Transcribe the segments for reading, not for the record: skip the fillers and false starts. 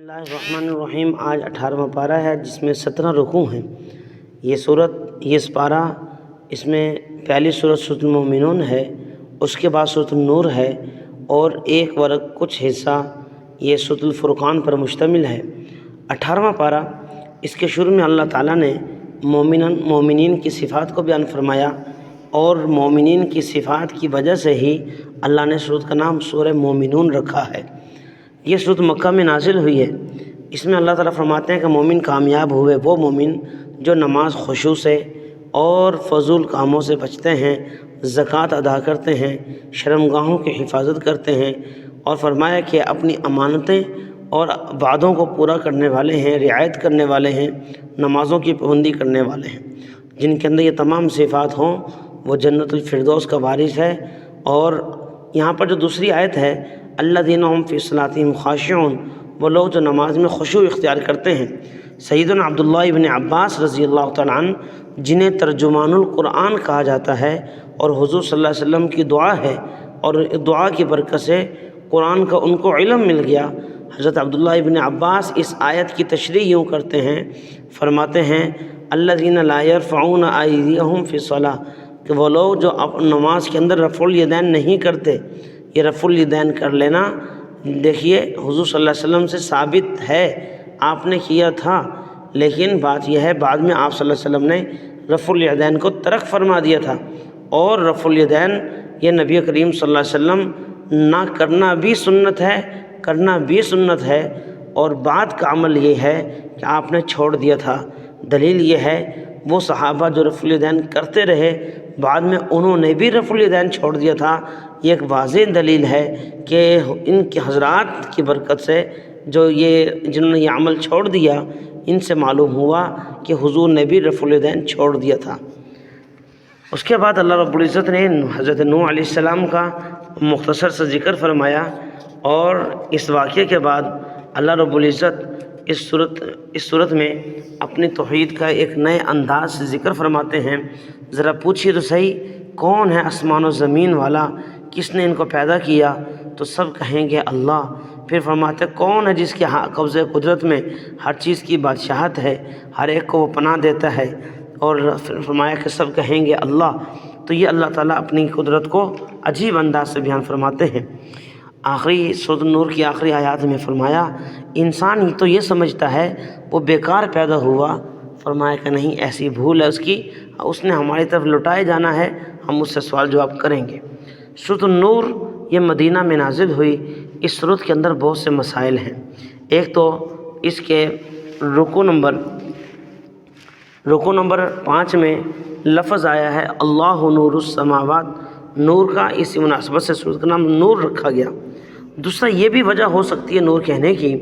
اللہ الرحمن الرحیم۔ آج 18واں پارہ ہے جس میں 17 رکوع ہیں۔ یہ پارہ اس میں پہلی سورۃ المومنون ہے، اس کے بعد سورۃ النور ہے اور ایک ورق کچھ حصہ یہ سورۃ الفرقان پر مشتمل ہے۔ 18واں پارہ اس کے شروع میں اللہ تعالیٰ نے مومنین کی صفات کو بیان فرمایا اور مومنین کی صفات کی وجہ سے ہی اللہ نے سورۃ کا نام سورہ مومنون رکھا ہے۔ یہ سورۃ مکہ میں نازل ہوئی ہے۔ اس میں اللہ تعالیٰ فرماتے ہیں کہ مومن کامیاب ہوئے وہ مومن جو نماز خشوع سے اور فضول کاموں سے بچتے ہیں، زکوٰۃ ادا کرتے ہیں، شرمگاہوں کی حفاظت کرتے ہیں، اور فرمایا کہ اپنی امانتیں اور وعدوں کو پورا کرنے والے ہیں، رعایت کرنے والے ہیں، نمازوں کی پابندی کرنے والے ہیں۔ جن کے اندر یہ تمام صفات ہوں وہ جنت الفردوس کا وارث ہے۔ اور یہاں پر جو دوسری آیت ہے الذین هم فی صلاتہم خاشعون، وہ لوگ جو نماز میں خشوع اختیار کرتے ہیں۔ سیدنا عبداللہ ابن عباس رضی اللہ تعالیٰ عنہ جنہیں ترجمان القرآن کہا جاتا ہے اور حضور صلی اللہ علیہ وسلم کی دعا ہے، اور دعا کی برکت سے قرآن کا ان کو علم مل گیا۔ حضرت عبداللہ ابن عباس اس آیت کی تشریح یوں کرتے ہیں، فرماتے ہیں الذین لا یرفعون ایدیہم فی الصلاۃ، کہ وہ لوگ جو نماز کے اندر رفع الیدین نہیں کرتے۔ یہ رفع الیدین کر لینا دیکھیے حضور صلی اللہ علیہ وسلم سے ثابت ہے، آپ نے کیا تھا، لیکن بات یہ ہے بعد میں آپ صلی اللہ علیہ وسلم نے رفع الیدین کو ترک فرما دیا تھا، اور رفع الیدین یہ نبی کریم صلی اللہ علیہ وسلم نہ کرنا بھی سنت ہے، کرنا بھی سنت ہے، اور بعد کا عمل یہ ہے کہ آپ نے چھوڑ دیا تھا۔ دلیل یہ ہے وہ صحابہ جو رفع الیدین کرتے رہے بعد میں انہوں نے بھی رفع الیدین چھوڑ دیا تھا۔ یہ ایک واضح دلیل ہے کہ ان کے حضرات کی برکت سے جنہوں نے یہ عمل چھوڑ دیا، ان سے معلوم ہوا کہ حضور نے بھی رفع الیدین چھوڑ دیا تھا۔ اس کے بعد اللہ رب العزت نے حضرت نوح علیہ السلام کا مختصر سے ذکر فرمایا، اور اس واقعے کے بعد اللہ رب العزت اس صورت میں اپنی توحید کا ایک نئے انداز سے ذکر فرماتے ہیں۔ ذرا پوچھیے تو صحیح، کون ہے آسمان و زمین والا، کس نے ان کو پیدا کیا؟ تو سب کہیں گے اللہ۔ پھر فرماتے کون ہے جس کے قبضہ قدرت میں ہر چیز کی بادشاہت ہے، ہر ایک کو وہ پناہ دیتا ہے، اور پھر فرمایا کہ سب کہیں گے اللہ۔ تو یہ اللہ تعالیٰ اپنی قدرت کو عجیب انداز سے بیان فرماتے ہیں۔ آخری سورۃ النور کی آخری آیات میں فرمایا انسان تو یہ سمجھتا ہے وہ بیکار پیدا ہوا، فرمایا کہ نہیں، ایسی بھول ہے اس نے ہماری طرف لوٹائے جانا ہے، ہم اس سے سوال جواب کریں گے۔ سورۃ النور یہ مدینہ میں نازل ہوئی۔ اس سورۃ کے اندر بہت سے مسائل ہیں۔ ایک تو اس کے رکوع نمبر 5 میں لفظ آیا ہے اللہ نور السماوات، نور کا اسی مناسبت سے سورۃ کا نام نور رکھا گیا۔ دوسرا یہ بھی وجہ ہو سکتی ہے نور کہنے کی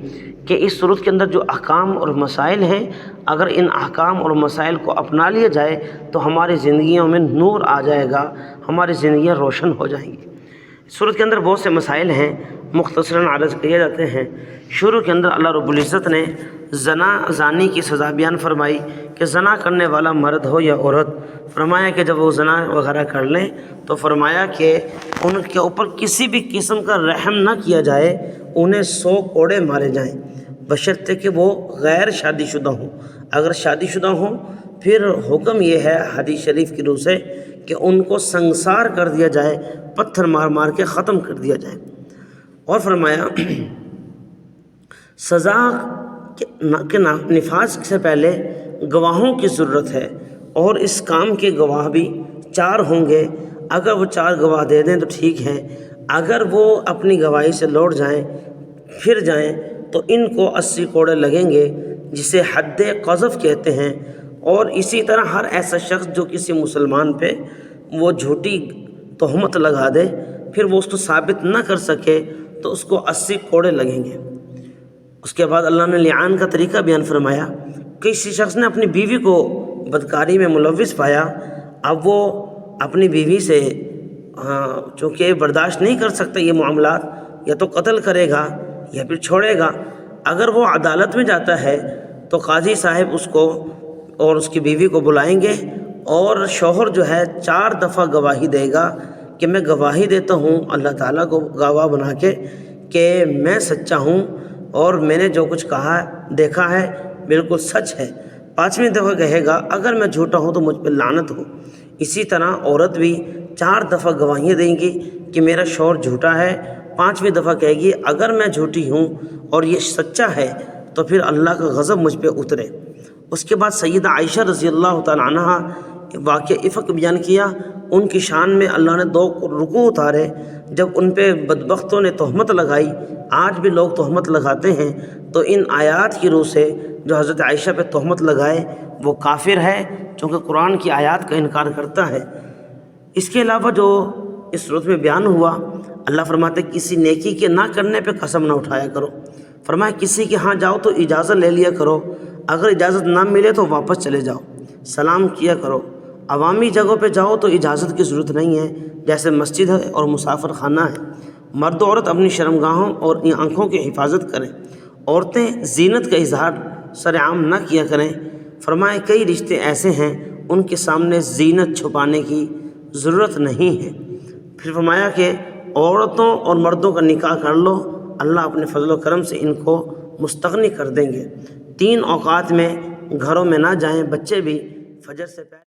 کہ اس سورۃ کے اندر جو احکام اور مسائل ہیں، اگر ان احکام اور مسائل کو اپنا لیا جائے تو ہماری زندگیوں میں نور آ جائے گا، ہماری زندگیاں روشن ہو جائیں گی۔ سورۃ کے اندر بہت سے مسائل ہیں، مختصراً عرض کیے جاتے ہیں۔ شروع کے اندر اللہ رب العزت نے زانی کی سزا بیان فرمائی کہ زنا کرنے والا مرد ہو یا عورت، فرمایا کہ جب وہ زنا وغیرہ کر لیں تو فرمایا کہ ان کے اوپر کسی بھی قسم کا رحم نہ کیا جائے، انہیں 100 کوڑے مارے جائیں، بشرطے کہ وہ غیر شادی شدہ ہوں۔ اگر شادی شدہ ہوں پھر حکم یہ ہے حدیث شریف کی روح سے کہ ان کو سنگسار کر دیا جائے، پتھر مار مار کے ختم کر دیا جائے۔ اور فرمایا سزا کے نفاذ سے پہلے گواہوں کی ضرورت ہے، اور اس کام کے گواہ بھی 4 ہوں گے۔ اگر وہ 4 گواہ دے دیں تو ٹھیک ہے، اگر وہ اپنی گواہی سے لوٹ جائیں پھر جائیں تو ان کو 80 کوڑے لگیں گے، جسے حد قذف کہتے ہیں۔ اور اسی طرح ہر ایسا شخص جو کسی مسلمان پہ وہ جھوٹی تہمت لگا دے پھر وہ اس کو ثابت نہ کر سکے تو اس کو 80 کوڑے لگیں گے۔ اس کے بعد اللہ نے لعان کا طریقہ بیان فرمایا۔ کسی شخص نے اپنی بیوی کو بدکاری میں ملوث پایا، اب وہ اپنی بیوی سے چونکہ برداشت نہیں کر سکتا یہ معاملات، یا تو قتل کرے گا یا پھر چھوڑے گا۔ اگر وہ عدالت میں جاتا ہے تو قاضی صاحب اس کو اور اس کی بیوی کو بلائیں گے، اور شوہر جو ہے 4 دفعہ گواہی دے گا کہ میں گواہی دیتا ہوں اللہ تعالیٰ کو گواہ بنا کے کہ میں سچا ہوں، اور میں نے جو کچھ کہا دیکھا ہے بالکل سچ ہے۔ 5ویں دفعہ کہے گا اگر میں جھوٹا ہوں تو مجھ پہ لعنت ہو۔ اسی طرح عورت بھی 4 دفعہ گواہیاں دیں گی کہ میرا شوہر جھوٹا ہے۔ 5ویں دفعہ کہے گی اگر میں جھوٹی ہوں اور یہ سچا ہے تو پھر اللہ کا غضب مجھ پہ اترے۔ اس کے بعد سیدہ عائشہ رضی اللہ تعالیٰ عنہا واقعہ افق بیان کیا۔ ان کی شان میں اللہ نے 2 رکوع اتارے جب ان پہ بدبختوں نے تہمت لگائی۔ آج بھی لوگ تہمت لگاتے ہیں تو ان آیات کی روح سے جو حضرت عائشہ پہ تہمت لگائے وہ کافر ہے، چونکہ قرآن کی آیات کا انکار کرتا ہے۔ اس کے علاوہ جو اس صورت میں بیان ہوا، اللہ فرماتے کسی نیکی کے نہ کرنے پہ قسم نہ اٹھایا کرو۔ فرمایا کسی کے ہاں جاؤ تو اجازت لے لیا کرو، اگر اجازت نہ ملے تو واپس چلے جاؤ، سلام کیا کرو۔ عوامی جگہوں پہ جاؤ تو اجازت کی ضرورت نہیں ہے، جیسے مسجد ہے اور مسافر خانہ ہے۔ مرد و عورت اپنی شرمگاہوں اور آنکھوں کی حفاظت کریں۔ عورتیں زینت کا اظہار سر عام نہ کیا کریں۔ فرمائے کئی رشتے ایسے ہیں ان کے سامنے زینت چھپانے کی ضرورت نہیں ہے۔ پھر فرمایا کہ عورتوں اور مردوں کا نکاح کر لو، اللہ اپنے فضل و کرم سے ان کو مستغنی کر دیں گے۔ 3 اوقات میں گھروں میں نہ جائیں، بچے بھی فجر سے پہلے